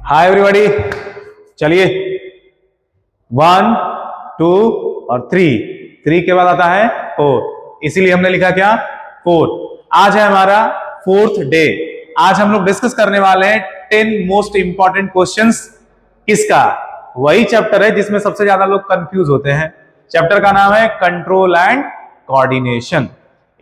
Hi everybody, चलिए 1 2 और 3 के बाद आता है 4, इसीलिए हमने लिखा क्या 4। आज है हमारा 4th डे। आज हम लोग डिस्कस करने वाले हैं 10 मोस्ट इंपॉर्टेंट क्वेश्चंस। किसका? वही चैप्टर है जिसमें सबसे ज्यादा लोग कंफ्यूज होते हैं। चैप्टर का नाम है कंट्रोल एंड कोऑर्डिनेशन।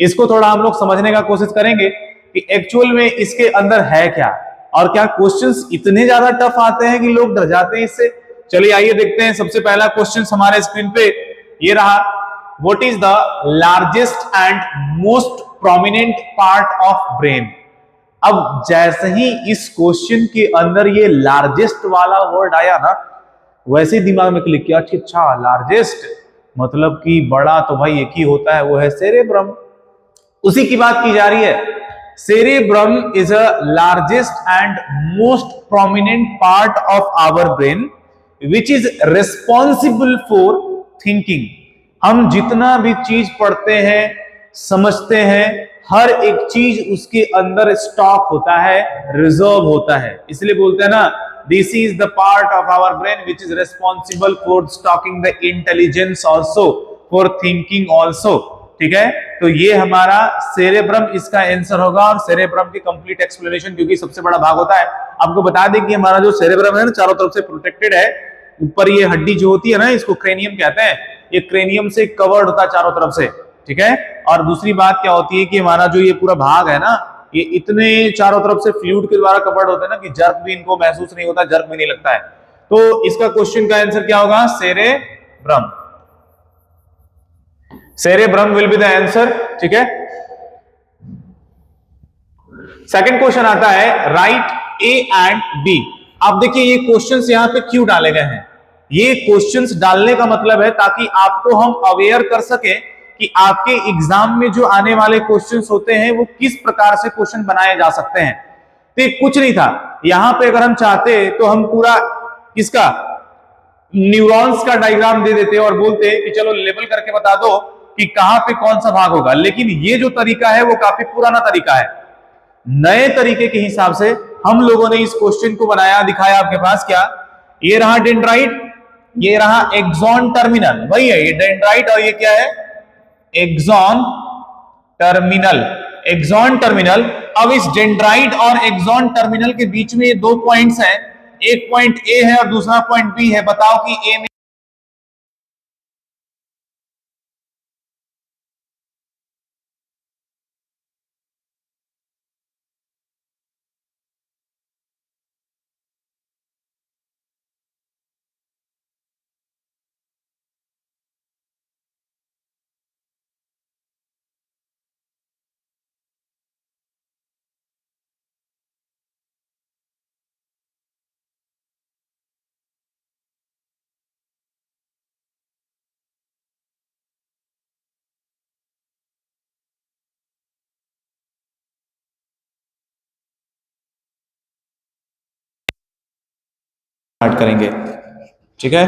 इसको थोड़ा हम लोग समझने का कोशिश करेंगे कि एक्चुअल में इसके अंदर है क्या, और क्या क्वेश्चंस इतने ज्यादा टफ आते हैं कि लोग डर जाते हैं इससे। चलिए आइए देखते हैं। सबसे पहला क्वेश्चन हमारे स्क्रीन पे ये रहा, what is the largest and most prominent part of brain. अब जैसे ही इस क्वेश्चन के अंदर ये लार्जेस्ट वाला वर्ड आया ना, वैसे ही दिमाग में क्लिक किया, अच्छा लार्जेस्ट मतलब कि बड़ा तो भाई एक ही होता है, वो है सेरेब्रम। उसी की बात की जा रही है। Cerebrum is a largest and most prominent part of our brain, which is responsible for thinking. हम जितना भी चीज पढ़ते हैं, समझते हैं, हर एक चीज उसके अंदर स्टॉक होता है, रिजर्व होता है। इसलिए बोलते हैं ना, this is the part of our brain which is responsible for stocking the intelligence also, for thinking also. ठीक है, तो ये हमारा सेरेब्रम इसका आंसर होगा। और सेरेब्रम की कंप्लीट एक्सप्लेनेशन, क्योंकि सबसे बड़ा भाग होता है, आपको बता दें कि हमारा जो सेरेब्रम है ना, चारों तरफ से प्रोटेक्टेड है। ऊपर ये हड्डी जो होती है ना, इसको क्रेनियम कहते हैं, ये क्रेनियम से कवर्ड होता है चारों तरफ से। ठीक है, और दूसरी बात क्या होती है कि हमारा जो ये पूरा भाग है ना, ये इतने चारों तरफ से फ्लूइड के द्वारा कवर्ड होता है ना कि जर्क भी इनको महसूस नहीं होता, जर्क भी नहीं लगता है। तो इसका क्वेश्चन का आंसर क्या होगा? Cerebrum. Cerebrum will be the answer. ठीक है, सेकंड क्वेश्चन आता है, राइट ए एंड बी। आप देखिए ये क्वेश्चंस यहां पे क्यों डाले गए हैं। ये क्वेश्चंस डालने का मतलब है ताकि आपको हम अवेयर कर सके कि आपके एग्जाम में जो आने वाले क्वेश्चंस होते हैं वो किस प्रकार से क्वेश्चन बनाए जा सकते हैं। तो कुछ नहीं था यहां पे, अगर हम चाहते तो हम पूरा किसका न्यूरॉन्स का डायग्राम दे देते और बोलते कि चलो लेबल करके बता दो कि कहां पे कौन सा भाग होगा। लेकिन ये जो तरीका है वो काफी पुराना तरीका है। नए तरीके के हिसाब से हम लोगों ने इस क्वेश्चन को बनाया, दिखाया आपके पास। क्या ये रहा डेंड्राइट, ये रहा एक्सॉन टर्मिनल, वही है ये डेंड्राइट, और ये क्या है एक्सॉन टर्मिनल। Axon terminal. अब इस डेंड्राइट और एक्सॉन टर्मिनल के बीच में ये दो पॉइंट्स हैं, एक पॉइंट ए है और दूसरा पॉइंट बी है। बताओ कि ए में स्टार्ट करेंगे। ठीक है,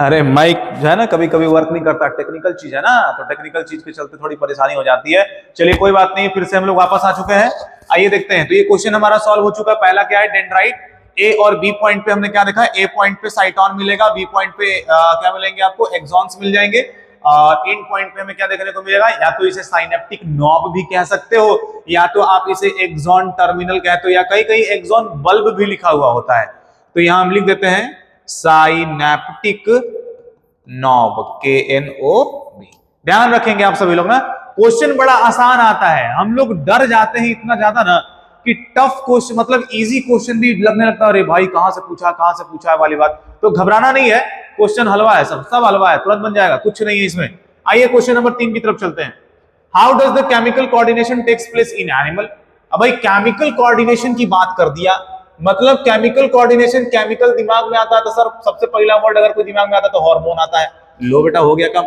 अरे माइक जो है ना कभी कभी वर्क नहीं करता, टेक्निकल चीज है ना, तो टेक्निकल चीज के चलते थोड़ी परेशानी हो जाती है। चलिए कोई बात नहीं, फिर से हम लोग वापस आ चुके हैं। आइए देखते हैं। तो ये क्वेश्चन हमारा सॉल्व हो चुका है। पहला क्या है डेंड्राइट। ए और बी पॉइंट पे हमने क्या देखा है, ए पॉइंट पे साइटोन मिलेगा, बी पॉइंट पे क्या मिलेंगे आपको, एक्सॉन्स मिल जाएंगे। और इन पॉइंट पे हमें क्या देखने को मिलेगा, या तो इसे साइनेप्टिक नॉब भी कह सकते हो, या तो आप इसे एक्सॉन टर्मिनल कहते हो, या कहीं कहीं एक्सॉन बल्ब भी लिखा हुआ होता है। तो यहां हम लिख देते हैं साइनेप्टिक नॉब, KNOB। ध्यान रखेंगे आप सभी लोग ना, क्वेश्चन बड़ा आसान आता है। हम लोग डर जाते हैं इतना ज्यादा ना कि टफ क्वेश्चन मतलब इजी क्वेश्चन भी लगने लगता है, अरे भाई कहां से पूछा है वाली बात। तो घबराना नहीं है, क्वेश्चन हलवा है, सब हलवा है, तुरंत बन जाएगा, कुछ नहीं है इसमें। आइए क्वेश्चन नंबर 3 की तरफ चलते हैं। How does the chemical coordination takes place in animal. अब भाई केमिकल कोऑर्डिनेशन की बात कर दिया, मतलब केमिकल कोऑर्डिनेशन, केमिकल दिमाग में आता है तो सर सबसे पहला वर्ड अगर कोई दिमाग में आता है तो हार्मोन आता है। लो बेटा हो गया काम।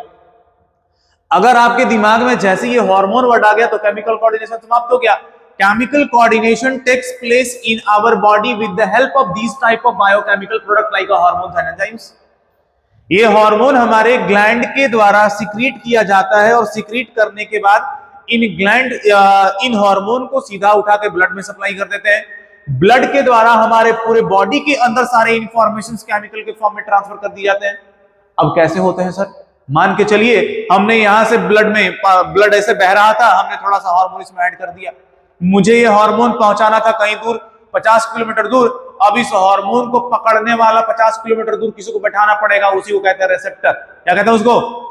अगर आपके दिमाग में जैसे ये हार्मोन वर्ड आ गया तो केमिकल कोऑर्डिनेशन समाप्त हो गया। Chemical coordination takes place in our body with the help of these type of biochemical product like hormones and enzymes. ये हार्मोन हमारे ग्लैंड के द्वारा सिक्रीट किया जाता है, और सिक्रीट करने के बाद इन ग्लैंड इन हार्मोन को सीधा उठा के ब्लड में सप्लाई कर देते हैं। ब्लड के द्वारा हमारे पूरे बॉडी के अंदर सारे इंफॉर्मेशन केमिकल के फॉर्म में ट्रांसफर कर दिए जाते हैं। अब कैसे होते हैं सर? मान के चलिए हमने यहां से ब्लड ऐसे बह रहा था, हमने थोड़ा सा हार्मोन इसमें ऐड कर दिया। मुझे ये हार्मोन पहुंचाना था कहीं दूर, 50 किलोमीटर दूर। अब इस हार्मोन को पकड़ने वाला 50 किलोमीटर दूर किसी को बैठाना पड़ेगा, उसी को कहते हैं रिसेप्टर। क्या कहते हैं उसको?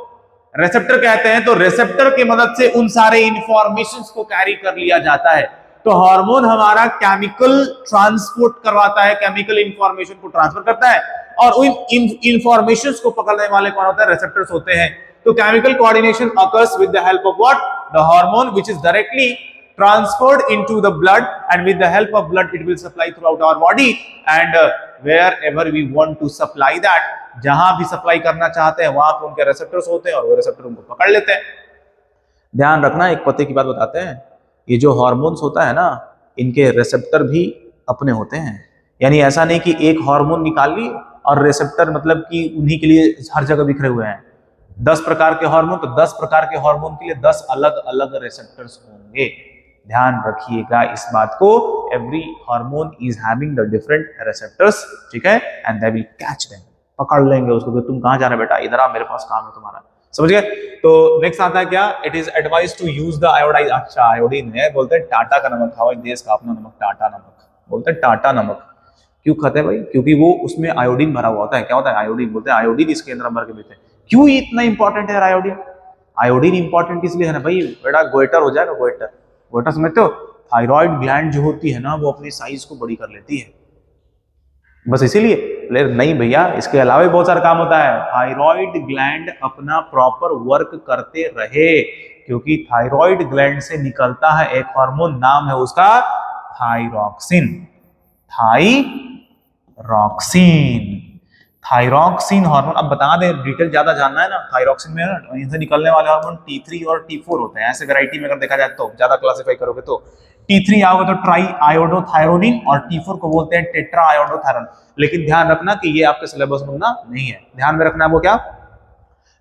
रिसेप्टर कहते हैं। तो रिसेप्टर की मदद से उन सारे इंफॉर्मेशंस को कैरी कर लिया जाता है। तो हार्मोन हमारा केमिकल ट्रांसपोर्ट करवाता है, केमिकल इंफॉर्मेशन को ट्रांसफर करता है, और उन इंफॉर्मेशंस को पकड़ने वाले कौन होते हैं? रिसेप्टर्स होते हैं। तो chemical coordination occurs with the help of what? The hormone, which is directly transferred into the blood, and with the help of blood it will supply throughout our body, and wherever we want to supply that, जहां भी supply करना चाहते हैं वहां पे उनके receptors होते हैं और वो रिसेप्टर उनको पकड़ लेते हैं। ध्यान रखना, एक पते की बात बताते हैं, ये जो हार्मोन्स होता है ना, इनके रिसेप्टर भी अपने होते हैं। यानी ऐसा नहीं कि एक हार्मोन निकाल ली और रिसेप्टर मतलब कि उन्हीं के लिए हर जगह बिखरे हुए हैं। 10 प्रकार के हार्मोन, तो 10 प्रकार के हार्मोन के लिए 10 अलग अलग रिसेप्टर्स होंगे। ध्यान रखिएगा इस बात को। Every hormone is having the different receptors, ठीक है, and they will catch them, पकड़ लेंगे उसको कि तुम कहां जा रहे बेटा, इधर आ, मेरे पास काम है तुम्हारा। समझ गए? तो नेक्स्ट आता है क्या? It is advise to use the iodise. अच्छा, आयोडीन है, बोलते हैं टाटा का नमक खाओ, देश का अपना नमक टाटा नमक, बोलते हैं टाटा नमक। क्यों खाते हैं भाई? क्योंकि वो उसमें आयोडीन भरा हुआ होता है। क्या होता है? आयोडीन। बोलते हैं आयोडीन इसके अंदर भर के पीते हैं। क्यों इतना इंपॉर्टेंट है आयोडीन? आयोडीन इंपॉर्टेंट इसलिए है ना भाई, बेटा गोइटर हो जाएगा। गोइटर, गोइटर समझते हो? थायराइड ग्लैंड जो होती है ना, वो अपनी साइज को बड़ी कर लेती है, बस इसीलिए। नहीं भैया, इसके अलावा भी बहुत सारा काम होता है। थायराइड ग्लैंड अपना प्रॉपर वर्क करते रहे, क्योंकि थायराइड ग्लैंड से निकलता है एक हार्मोन, नाम है उसका थायरॉक्सिन। Thyroxine hormone. अब बता दें, डिटेल ज्यादा जानना है ना, थायरॉक्सिन में ना इनसे निकलने वाले हार्मोन T3 और T4 होते हैं। ऐसे वैरायटी में अगर देखा जाए तो ज्यादा क्लासिफाई करोगे तो T3 आओगे तो ट्राई आयोडोथायरोनिन, और T4 को बोलते हैं टेट्रा आयोडोथायरोन। लेकिन ध्यान रखना कि ये आपके सिलेबस में ना नहीं है, ध्यान में रखना है। वो क्या?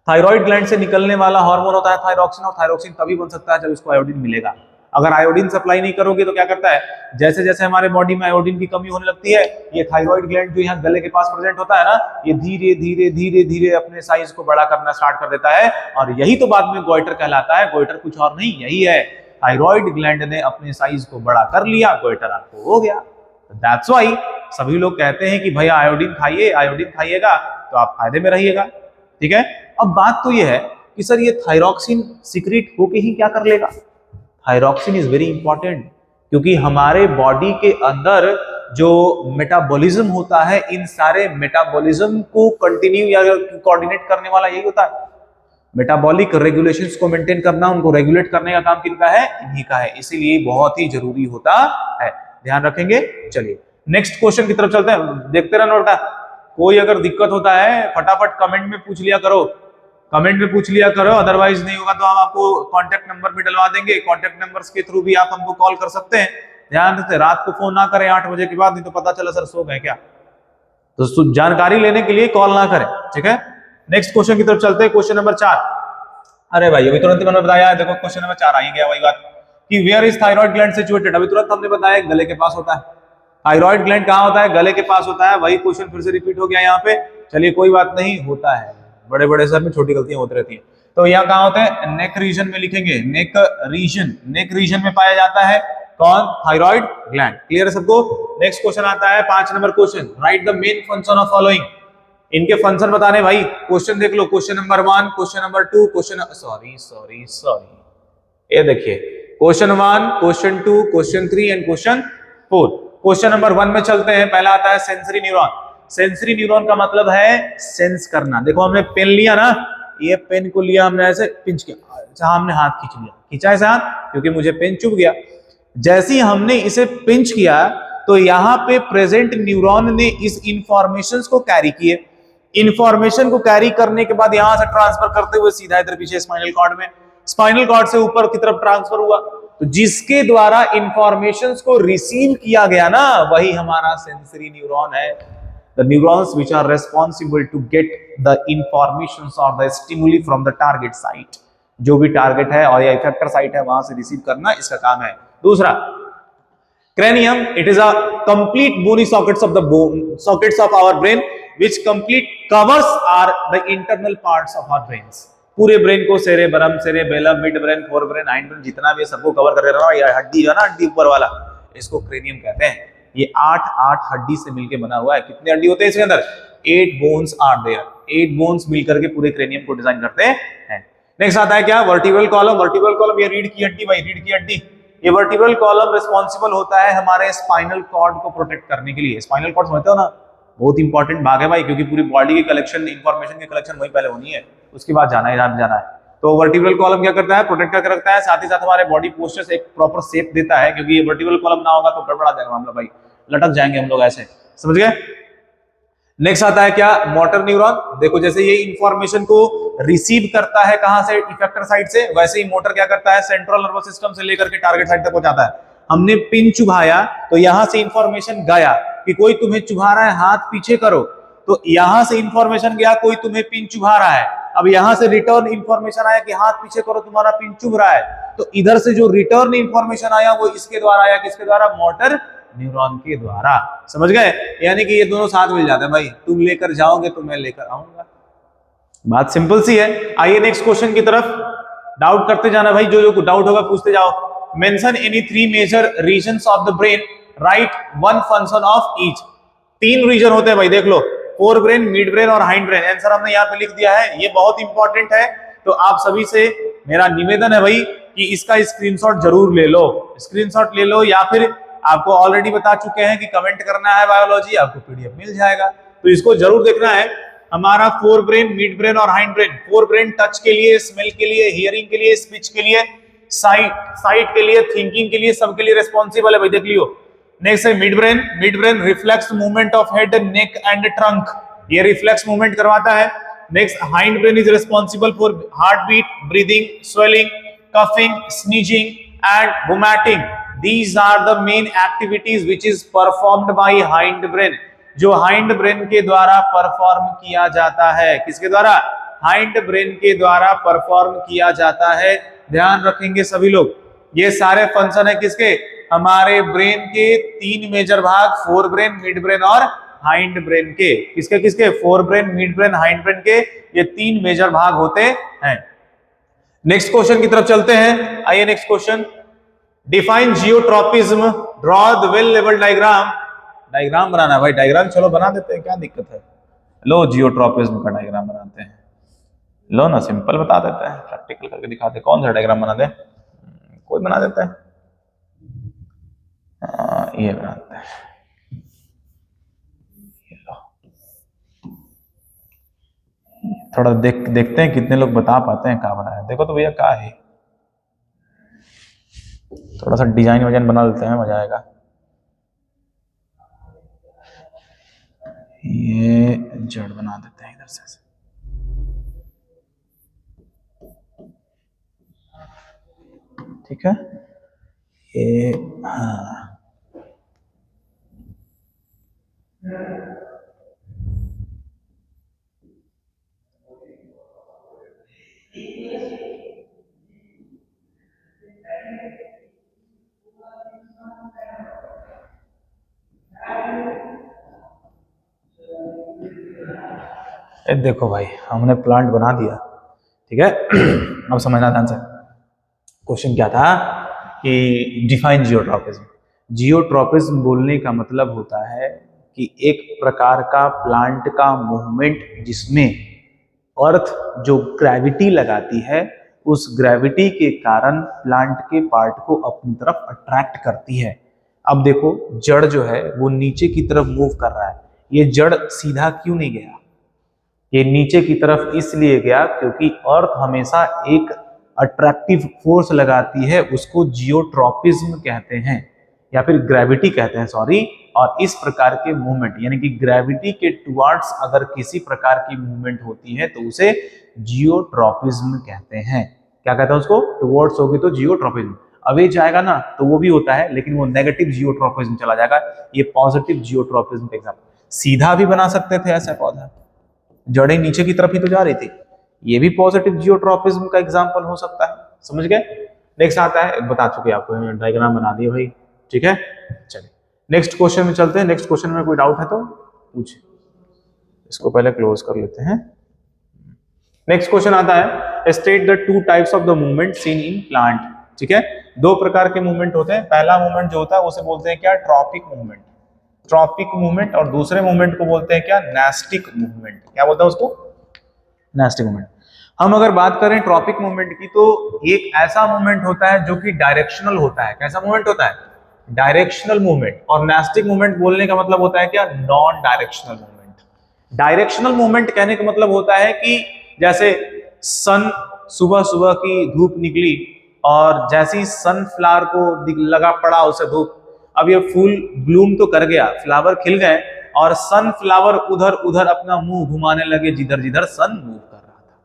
थायराइड ग्लैंड से निकलने वाला हार्मोन होता है थायरॉक्सिन, और थायरॉक्सिन तभी बन सकता है जब इसको आयोडीन मिलेगा। अगर आयोडीन सप्लाई नहीं करोगे तो क्या करता है, जैसे जैसे हमारे बॉडी में आयोडीन की कमी होने लगती है, ये थायराइड ग्लैंड जो यहाँ गले के पास प्रेजेंट होता है ना, ये धीरे धीरे धीरे धीरे अपने साइज को बड़ा करना स्टार्ट कर देता है, और यही तो बाद में गोइटर कहलाता है। गोइटर कुछ और नहीं, यही है, थायराइड ग्लैंड ने अपने साइज को बड़ा कर लिया, गोइटर आपको हो गया। दैट्स व्हाई सभी लोग कहते हैं कि भैया आयोडीन खाइए, आयोडीन खाइएगा तो आप फायदे में रहिएगा, ठीक है। अब बात तो ये है कि सर ये थायरॉक्सिन सीक्रेट होके ही क्या कर लेगा? थायरॉक्सिन इज वेरी इंपॉर्टेंट, क्योंकि हमारे बॉडी के अंदर जो मेटाबॉलिज्म होता है, इन सारे मेटाबॉलिज्म को कंटिन्यू या कोऑर्डिनेट करने वाला यही होता है। मेटाबॉलिक रेगुलेशंस को मेंटेन करना, उनको रेगुलेट करने का काम किनका है? इन्हीं का है। इसीलिए बहुत ही जरूरी होता है, ध्यान रखेंगे। चलिए नेक्स्ट क्वेश्चन की तरफ चलते हैं, देखते रहना बेटा। कोई अगर दिक्कत होता है फटाफट कमेंट में पूछ लिया करो, कमेंट में पूछ लिया करो, अदरवाइज नहीं होगा तो हम आपको कांटेक्ट नंबर भी डलवा देंगे। कांटेक्ट नंबर्स के थ्रू भी आप हमको कॉल कर सकते हैं। ध्यान रखते, रात को फोन ना करें 8 बजे के बाद, नहीं तो पता चला सर सो गए क्या। तो जानकारी लेने के लिए कॉल ना करें, ठीक है। नेक्स्ट क्वेश्चन की तरफ चलते हैं, क्वेश्चन नंबर 4। अरे भाई अभी तुरंत मैंने बताया, देखो क्वेश्चन नंबर 4 आ ही गया, वही बात कि where is thyroid gland situated. अभी तुरंत हमने बताया गले के पास होता है। थायराइड ग्लैंड कहाँ होता है? गले के पास होता है। वही क्वेश्चन फिर से रिपीट हो गया यहाँ पे। चलिए कोई बात नहीं, होता है, बड़े बड़े सर में छोटी गलतियां होती रहती हैं। तो यहाँ कहाँ होता है? नेक रीजन में लिखेंगे, नेक रीजन। नेक रीजन में पाया जाता है कौन? Thyroid gland. क्लियर है सबको? नेक्स्ट क्वेश्चन आता है 5 number question, write the main function of following. इनके फंक्शन बताने भाई। क्वेश्चन देख लो, question number 1, question number 2, question sorry ये देखिए, question 1, question 2, question 3 and question 4। Question number 1 में चलते हैं। पहला आता है सेंसरी न्यूरॉन। सेंसरी न्यूरॉन का मतलब है सेंस करना। देखो हमने पेन लिया ना, ये पेन को लिया हमने ऐसे पिंच किया, जहां हमने हाथ खींच लिया, खींचा ऐसे हाथ क्योंकि मुझे पेन चुभ गया। जैसे ही हमने इसे पिंच किया तो यहाँ पे प्रेजेंट न्यूरॉन ने इस इंफॉर्मेशन को कैरी किए। इंफॉर्मेशन को कैरी करने के बाद यहां से ट्रांसफर करते हुए सीधा इधर पीछे स्पाइनल कॉर्ड में, स्पाइनल कॉर्ड से ऊपर की तरफ ट्रांसफर हुआ। तो जिसके द्वारा इंफॉर्मेशन को रिसीव किया गया ना, वही हमारा सेंसरी न्यूरॉन है। The neurons which are responsible to get the informations or the stimuli from the target site. जो भी टारगेट है और या इफेक्टर साइट है वहां से रिसीव करना इसका काम है। दूसरा, cranium, it is a complete bony sockets of the bone sockets of our brain which complete covers are the internal parts of our brains। पूरे ब्रेन को cerebrum, cerebellum, mid brain, fore brain, hind brain जितना भी सबको cover कर रहा है, हड्डी है ना, हड्डी ऊपर वाला, इसको क्रेनियम कहते हैं। ये 8 हड्डी से मिलकर बना हुआ है। कितने हड्डी होते हैं इसके अंदर? 8 बोन्स आर देयर। 8 बोन्स मिलकर के पूरे क्रेनियम को डिजाइन करते हैं। नेक्स्ट आता है क्या? Vertebral column. वर्टिब्रल कॉलम ये रीढ़ की हड्डी भाई, रीढ़ की हड्डी। ये वर्टिब्रल कॉलम रिस्पॉन्सिबल होता है हमारे स्पाइनल कॉर्ड को प्रोटेक्ट करने के लिए। स्पाइनल कॉर्ड समझते हो ना, बहुत इंपॉर्टेंट भाग है भाई, क्योंकि पूरी बॉडी की कलेक्शन, इंफॉर्मेशन की कलेक्शन वही पहले होनी है, उसके बाद जाना है। तो वर्टिब्रल कॉलम क्या करता है? प्रोटेक्ट करके रखता है, साथ ही साथ हमारे बॉडी पोस्चर से एक प्रॉपर शेप देता है, क्योंकि ये वर्टिब्रल कॉलम ना होगा तो गड़बड़ा जाएगा मामला भाई, लटक जाएंगे हम लोग ऐसे, समझ गए? नेक्स्ट आता है क्या? Motor neuron. देखो जैसे ये इंफॉर्मेशन को रिसीव करता है कहां से? इफेक्टर साइड से, वैसे ही मोटर क्या करता है? सेंट्रल नर्वस सिस्टम से लेकर के टारगेट साइड तक पहुंचाता है। हमने पिन चुभाया तो यहां से इंफॉर्मेशन गया कि कोई तुम्हें चुभा रहा है, हाथ पीछे करो, तो यहां से इंफॉर्मेशन गया कोई तुम्हें पिन चुभा रहा है। अब यहां से रिटर्न इंफॉर्मेशन आया कि हाथ पीछे करो, तुम्हारा पिन चुभ रहा है, तो इधर से जो रिटर्न इंफॉर्मेशन आया वो इसके द्वारा आया, किसके द्वारा? मोटर न्यूरॉन के द्वारा। समझ गए? यानी कि ये दोनों साथ मिल जाते हैं भाई, तुम लेकर जाओगे तो मैं लेकर आऊंगा। बात सिंपल सी है। आइए नेक्स्ट क्वेश्चन की तरफ, डाउट करते जाना भाई, जो जो डाउट होगा पूछते जाओ। Mention any 3 major regions of the brain, write one function of each. 3 region होते हैं भाई, देख लो, फोर ब्रेन, मिड ब्रेन और हाइंड ब्रेन। आंसर हमने यहाँ पे लिख दिया है, ये बहुत इंपॉर्टेंट है। तो आप सभी से मेरा निवेदन है भाई कि इसका स्क्रीनशॉट जरूर ले लो, स्क्रीनशॉट ले लो, या फिर आपको ऑलरेडी बता चुके हैं कि कमेंट करना है बायोलॉजी, आपको पीडीएफ मिल जाएगा, तो इसको जरूर देखना है। हमारा फोर ब्रेन, मिड ब्रेन और hind brain. Fore brain touch के लिए, स्मेल के लिए, हियरिंग के लिए, स्पीच के लिए, साइट के लिए, थिंकिंग के लिए, सबके लिए रिस्पॉन्सिबल है भाई, देख लियो। नेक्स्ट है midbrain. Midbrain reflex movement of head, neck and trunk, ये रिफ्लेक्स मूवमेंट करवाता है। Next hindbrain is responsible for heartbeat, breathing, swallowing, coughing, sneezing and vomiting. These are the main activities which is performed by hind brain, जो hind brain के द्वारा perform किया जाता है। किसके द्वारा? हाइंड ब्रेन के द्वारा परफॉर्म किया जाता है। ध्यान रखेंगे सभी लोग, ये सारे फंक्शन है किसके? हमारे ब्रेन के 3 मेजर भाग, फोर ब्रेन, मिड ब्रेन और हाइंड ब्रेन के। किसके किसके? Fore brain, mid brain, hind brain के, ये 3 मेजर भाग होते हैं। नेक्स्ट क्वेश्चन की तरफ चलते हैं। आइए next question, define geotropism, draw the well लेवल डायग्राम। डायग्राम बनाना है भाई, डायग्राम चलो बना देते हैं, क्या दिक्कत है? लो जियोट्रॉपिज्म का डायग्राम बनाते हैं, लो ना, सिंपल बता देते हैं, प्रैक्टिकल करके दिखाते हैं। कौन सा डायग्राम बना दे? कोई बना देता है, ये बनाते हैं, ये लो। थोड़ा देखते हैं कितने लोग बता पाते हैं क्या बनाया। देखो तो भैया क्या है, थोड़ा सा डिजाइन वजाइन बना देते हैं, मजा आएगा। ये जड़ बना देते हैं इधर से, ठीक है। ये हाँ, देखो भाई हमने प्लांट बना दिया, ठीक है। अब समझना ध्यान से, क्वेश्चन क्या था कि डिफाइन जियोट्रॉपिज्म। जियोट्रॉपिज्म बोलने का मतलब होता है कि एक प्रकार का प्लांट का मूवमेंट जिसमें अर्थ जो ग्रेविटी लगाती है, उस ग्रेविटी के कारण प्लांट के पार्ट को अपनी तरफ अट्रैक्ट करती है। अब देखो जड़ जो है वो नीचे की तरफ मूव कर रहा है, ये जड़ सीधा क्यों नहीं गया? ये नीचे की तरफ इसलिए गया क्योंकि अर्थ हमेशा एक अट्रैक्टिव फोर्स लगाती है, उसको जियोट्रॉपिज्म कहते हैं या फिर ग्रेविटी कहते हैं, सॉरी। और इस प्रकार के मूवमेंट यानी कि ग्रेविटी के टुवर्ड्स अगर किसी प्रकार की मूवमेंट होती है तो उसे जियोट्रॉपिज्म कहते हैं। क्या कहते हैं उसको? टुवर्ड्स होगी तो जियोट्रॉपिज्म, अवे जाएगा ना तो वो भी होता है, लेकिन वो नेगेटिव जियोट्रॉपिज्म चला जाएगा। ये पॉजिटिव जियोट्रॉपिज्म का एग्जांपल। सीधा भी बना सकते थे ऐसा पौधा, जड़ें नीचे की तरफ ही तो जा रही थी, ये भी पॉजिटिव जियोट्रॉपिज्म का एग्जांपल हो सकता है। समझ गए? नेक्स्ट आता है, बता चुके आपको, डायग्राम बना दिए भाई, ठीक है। चलिए नेक्स्ट क्वेश्चन में चलते हैं। नेक्स्ट क्वेश्चन में कोई डाउट है तो पूछिए, इसको पहले क्लोज कर लेते हैं। नेक्स्ट क्वेश्चन आता है, state the two types of the movement seen in plant. ठीक है, दो प्रकार के मूवमेंट होते हैं। पहला मूवमेंट जो होता है उसे बोलते हैं क्या, ट्रॉपिक मूवमेंट, ट्रॉपिक मूवमेंट। और दूसरे मूवमेंट को बोलते हैं क्या, नेस्टिक मूवमेंट। क्या बोलते हैं उसको, नेस्टिक मूवमेंट। हम अगर बात करें ट्रॉपिक मूवमेंट की, तो एक ऐसा मूवमेंट होता है जो कि डायरेक्शनल होता है। कैसा मूवमेंट होता है, डायरेक्शनल मूवमेंट। और नेस्टिक मूवमेंट बोलने का मतलब होता है क्या, non directional movement. Directional movement कहने का मतलब होता है कि जैसे सन, सुबह सुबह की धूप निकली और जैसी सनफ्लावर को लगा पड़ा उसे धूप, अब ये फूल ब्लूम तो कर गया, फ्लावर खिल गए, और सनफ्लावर उधर उधर अपना मुंह घुमाने लगे जिधर जिधर सन मूव कर रहा था।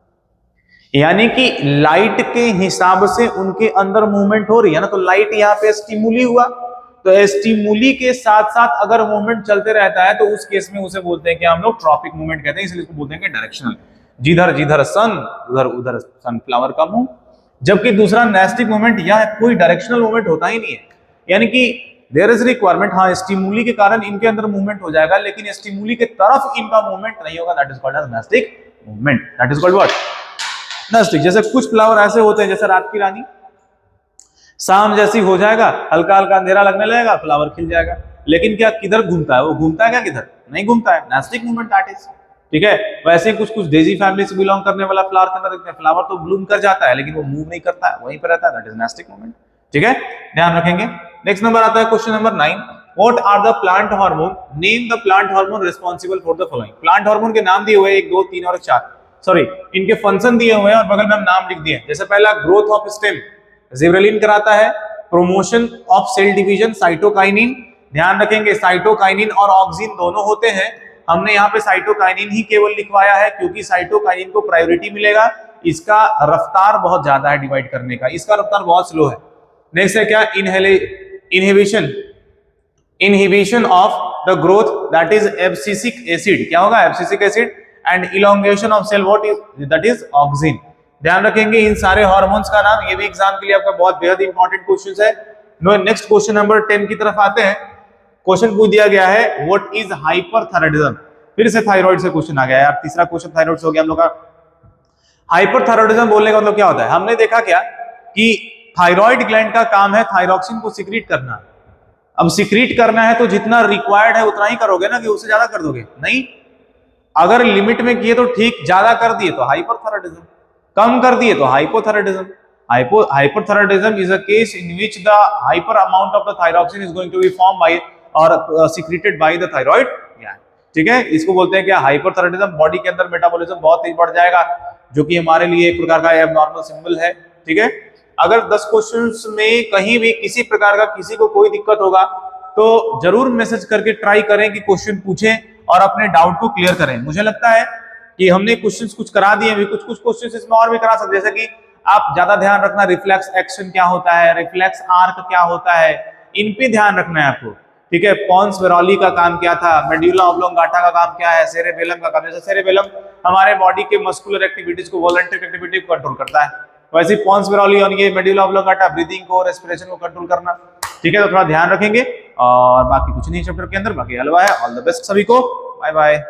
यानी कि लाइट के हिसाब से उनके अंदर मूवमेंट हो रही है ना। तो लाइट यहाँ पे स्टिमुली हुआ, तो स्टिमुली के साथ साथ अगर मूवमेंट चलते रहता है तो उस केस में उसे बोलते हैं कि हम लोग ट्रॉपिक मूवमेंट कहते हैं। इसलिए इसको बोलते हैं कि डायरेक्शनल, जिधर जिधर सन उधर उधर सनफ्लावर का मुंह। जबकि दूसरा नेस्टिक मूवमेंट, यह कोई डायरेक्शनल मूवमेंट होता ही नहीं है। यानी कि देयर इज रिक्वायरमेंट, हाँ स्टिमुली के कारण इनके अंदर मूवमेंट हो जाएगा, लेकिन स्टिमुली के तरफ इनका मूवमेंट नहीं होगा। That is called as nastic movement. That is called what, nastic. जैसे कुछ फ्लावर ऐसे होते हैं, जैसे रात की रानी, शाम जैसी हो जाएगा, हल्का हल्का अंधेरा लगने लगेगा, फ्लावर खिल जाएगा, लेकिन क्या किधर घूमता है, वो घूमता है क्या, किधर नहीं घूमता है। नेस्टिक मूवमेंट दैट इज, ठीक है। वैसे ही कुछ कुछ डेजी फैमिली से बिलोंग करने वाला फ्लावर के अंदर देखते हैं, फ्लावर तो ब्लूम कर जाता है लेकिन वो मूव नहीं करता है, वहीं पर रहता है। दैट इज नेस्टिक मूवमेंट, ठीक है, ध्यान रखेंगे। नेक्स्ट नंबर आता है question number 9, what are the plant hormone, name the plant hormone responsible for the following. Plant hormone के नाम दिए हुए 1 2 3 और 4, सॉरी इनके फंक्शन दिए हुए हैं और बगल में हम नाम लिख दिए। जैसे पहला ग्रोथ ऑफ स्टेम, जिबरेलिन कराता है। Promotion of cell division, cytokinin. ध्यान रखेंगे साइटोकाइनिन और ऑक्सिन दोनों होते हैं। हमने यहाँ पे साइटोकाइनिन ही केवल लिखवाया है क्योंकि साइटोकाइनिन को प्रायोरिटी मिलेगा। इसका रफ्तार बहुत ज्यादा है डिवाइड करने का, इसका रफ्तार बहुत स्लो है। नेक्स्ट है क्या, inhibition of the growth, that is abscisic acid. क्या होगा, abscisic acid. And elongation of cell, what is, that is auxin. ध्यान रखेंगे इन सारे हार्मोन्स का नाम। ये भी एग्जाम के लिए आपका बहुत बेहद इंपॉर्टेंट क्वेश्चन है। नेक्स्ट क्वेश्चन नंबर 10 की तरफ आते हैं। क्वेश्चन पूछ दिया गया है, व्हाट इज हाइपरथायराइडिज्म। फिर से थायराइड से क्वेश्चन आ गया यार, तीसरा क्वेश्चन थायराइड से हो गया हम लोग का। हाइपरथायराइडिज्म बोलने का मतलब क्या होता है, हमने देखा क्या कि थायराइड ग्लैंड का काम है थायरॉक्सिन को सिक्रीट करना। अब सिक्रीट करना है तो जितना रिक्वायर्ड है उतना ही करोगे ना, कि उससे ज्यादा कर दोगे नहीं। अगर लिमिट में किए तो ठीक, ज्यादा कर दिए तो हाइपरथायराइडिज्म, कम कर दिए तो hypothyroidism. Hypothyroidism is a case in which the hyper amount of the thyroxine is going to be formed by or secreted by the thyroid gland। ठीक है, इसको बोलते हैं क्या, हाइपरथायराइडिज्म। बॉडी के अंदर मेटाबॉलिज्म बहुत तेज बढ़ जाएगा, जो कि हमारे लिए एक प्रकार का एबनॉर्मल सिंबल है। ठीक है, अगर 10 क्वेश्चंस में कहीं भी किसी प्रकार का किसी को कोई दिक्कत होगा तो जरूर मैसेज करके ट्राई करें कि क्वेश्चन पूछें और अपने डाउट को क्लियर करें। मुझे लगता है कि हमने क्वेश्चंस कुछ करा दिए, अभी कुछ कुछ क्वेश्चंस इसमें और भी करा सकते, जैसे कि आप ज्यादा ध्यान रखना रिफ्लेक्स एक्शन क्या होता है, रिफ्लेक्स आर्क क्या होता है, इन पे ध्यान रखना है आपको। ठीक है, पॉन्स वेरोली का काम क्या था, मेडुला ऑब्लोंगाटा का काम क्या है, सेरेबेलम का काम, जैसे सेरेबेलम हमारे बॉडी के मस्कुलर एक्टिविटीज को, वॉलंटरी एक्टिविटी को कंट्रोल करता है, वैसे पॉन्स वेरोली और ये मेडुला ऑब्लोंगाटा ब्रीदिंग को, रेस्पिरेशन को कंट्रोल करना। ठीक है, तो थोड़ा ध्यान रखेंगे और बाकी कुछ नहीं चैप्टर के अंदर, बाकी हलवा है। ऑल द बेस्ट सभी को, बाय बाय।